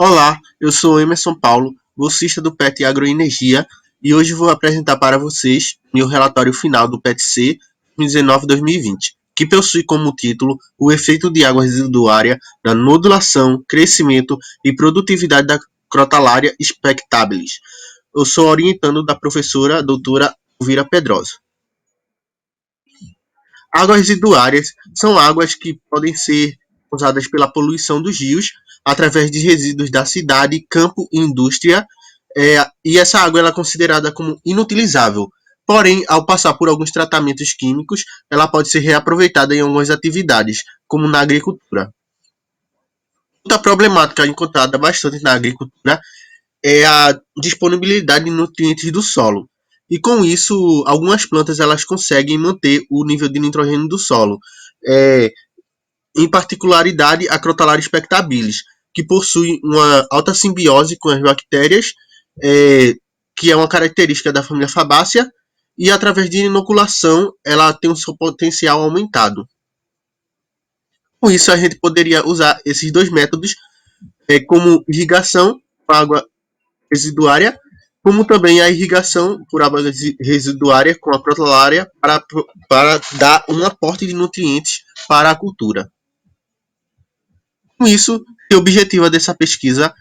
Olá, eu sou Emerson Paulo, bolsista do PET Agroenergia, e hoje vou apresentar para vocês meu relatório final do PET-C 2019-2020, que possui como título o efeito de água residuária na nodulação, crescimento e produtividade da Crotalária expectabilis. Eu sou orientando da professora doutora Elvira Pedrosa. Águas residuárias são águas que podem ser usadas pela poluição dos rios através de resíduos da cidade, campo e indústria, e essa água ela é considerada como inutilizável. Porém, ao passar por alguns tratamentos químicos, ela pode ser reaproveitada em algumas atividades, como na agricultura. Outra problemática encontrada bastante na agricultura é a disponibilidade de nutrientes do solo. E com isso, algumas plantas elas conseguem manter o nível de nitrogênio do solo. É, em particularidade, a Crotalaria spectabilis, que possui uma alta simbiose com as bactérias, que é uma característica da família Fabaceae, e através de inoculação ela tem um seu potencial aumentado. Com isso, a gente poderia usar esses dois métodos como irrigação com água residuária, como também a irrigação por água residuária com a Crotalaria para dar um aporte de nutrientes para a cultura. Com isso, o objetivo dessa pesquisa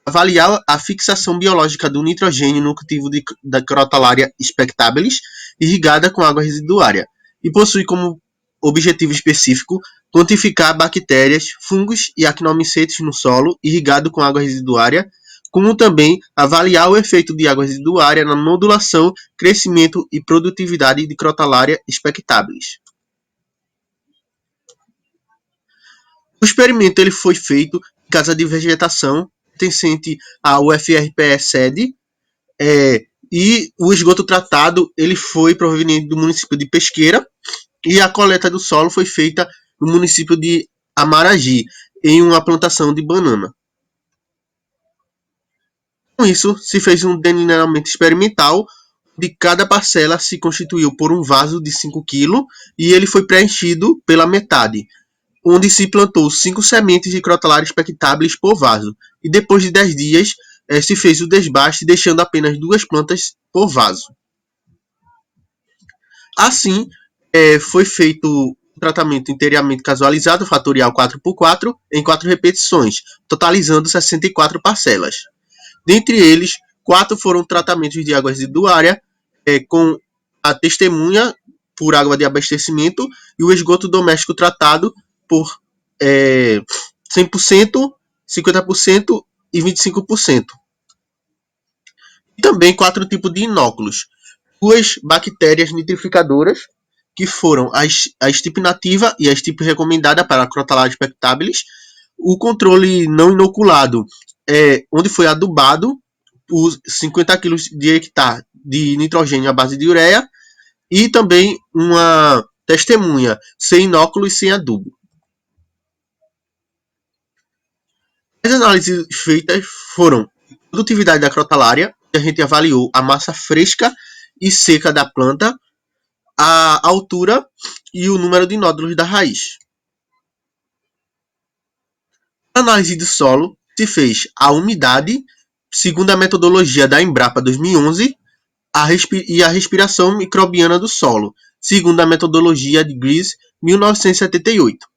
avaliar a fixação biológica do nitrogênio no cultivo da Crotalaria spectabilis irrigada com água residuária e possui como objetivo específico quantificar bactérias, fungos e actinomicetos no solo irrigado com água residuária, como também avaliar o efeito de água residuária na nodulação, crescimento e produtividade de Crotalaria spectabilis. O experimento ele foi feito em casa de vegetação pertencente à UFRPE-SED, e o esgoto tratado ele foi proveniente do município de Pesqueira e a coleta do solo foi feita no município de Amaragi, em uma plantação de banana. Com isso, se fez um delineamento experimental de cada parcela se constituiu por um vaso de 5 kg e ele foi preenchido pela metade, onde se plantou 5 sementes de Crotalaria spectabilis por vaso, e depois de 10 dias se fez o desbaste, deixando apenas 2 plantas por vaso. Assim, foi feito o tratamento inteiramente casualizado, fatorial 4x4, em 4 repetições, totalizando 64 parcelas. Dentre eles, 4 foram tratamentos de água residuária, com a testemunha por água de abastecimento e o esgoto doméstico tratado por 100%, 50% e 25%. E também 4 tipos de inóculos. 2 bactérias nitrificadoras, que foram a estipe nativa e a estipe recomendada para a Crotalaria spectabilis. O controle não inoculado, onde foi adubado os 50 kg de hectare de nitrogênio à base de ureia, e também uma testemunha sem inóculo e sem adubo. As análises feitas foram a produtividade da Crotalaria, a gente avaliou a massa fresca e seca da planta, a altura e o número de nódulos da raiz. A análise do solo se fez a umidade, segundo a metodologia da Embrapa 2011, e a respiração microbiana do solo, segundo a metodologia de Gries 1978.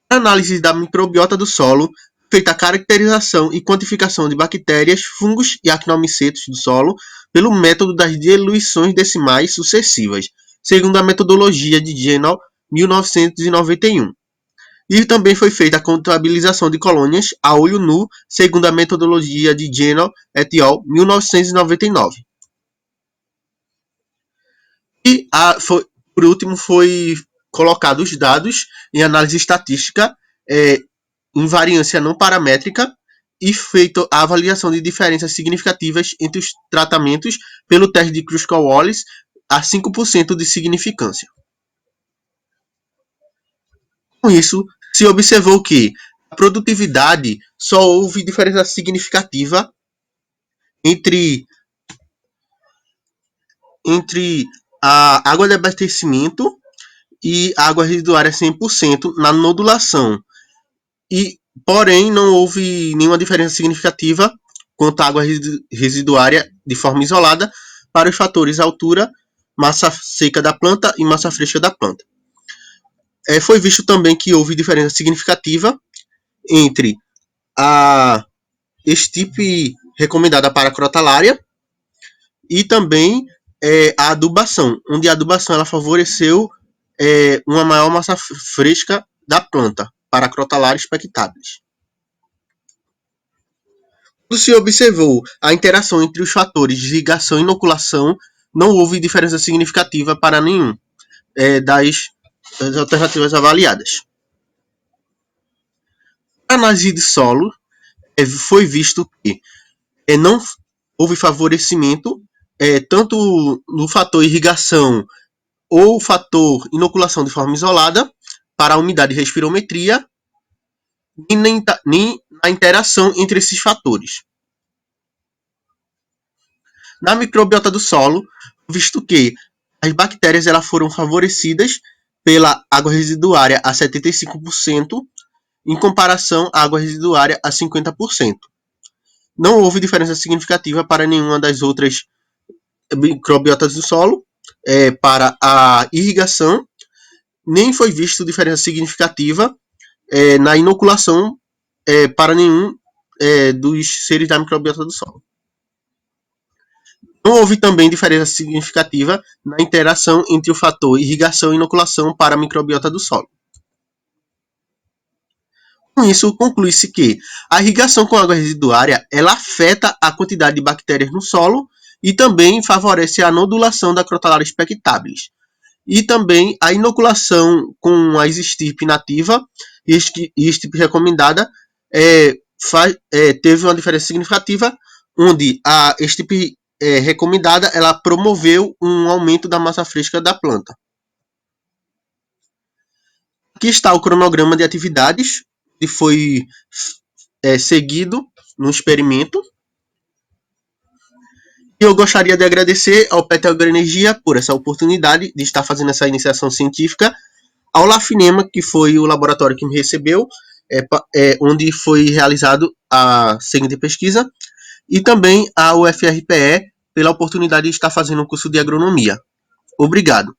A análise da microbiota do solo, feita a caracterização e quantificação de bactérias, fungos e actinomicetos do solo pelo método das diluições decimais sucessivas, segundo a metodologia de Genal 1991. E também foi feita a contabilização de colônias a olho nu, segundo a metodologia de Genal et al. 1999. E por último foi colocado os dados em análise estatística em variância não paramétrica e feito a avaliação de diferenças significativas entre os tratamentos pelo teste de Kruskal-Wallis a 5% de significância. Com isso, se observou que a produtividade só houve diferença significativa entre a água de abastecimento e a água residuária 100% na nodulação. E Porém, não houve nenhuma diferença significativa quanto à água residuária de forma isolada para os fatores altura, massa seca da planta e massa fresca da planta. Foi visto também que houve diferença significativa entre a estipe recomendada para a crotalária e também a adubação, onde a adubação ela favoreceu uma maior massa fresca da planta para a crotalária expectabilis. Quando se observou a interação entre os fatores de irrigação e inoculação, não houve diferença significativa para nenhum das alternativas avaliadas. Na análise de solo, foi visto que não houve favorecimento tanto no fator irrigação ou fator inoculação de forma isolada para a umidade e respirometria, nem na interação entre esses fatores. Na microbiota do solo, visto que as bactérias elas foram favorecidas pela água residuária a 75%, em comparação à água residuária a 50%. Não houve diferença significativa para nenhuma das outras microbiotas do solo para a irrigação, nem foi visto diferença significativa na inoculação para nenhum dos seres da microbiota do solo. Não houve também diferença significativa na interação entre o fator irrigação e inoculação para a microbiota do solo. Com isso, conclui-se que a irrigação com água residuária ela afeta a quantidade de bactérias no solo e também favorece a nodulação da crotalária expectabilis. E também a inoculação com a estirpe nativa e estirpe recomendada teve uma diferença significativa, onde a estirpe recomendada ela promoveu um aumento da massa fresca da planta. Aqui está o cronograma de atividades que foi seguido no experimento. E eu gostaria de agradecer ao PT Agroenergia por essa oportunidade de estar fazendo essa iniciação científica, ao Lafinema, que foi o laboratório que me recebeu, onde foi realizado a seguinte pesquisa, e também ao UFRPE pela oportunidade de estar fazendo um curso de agronomia. Obrigado.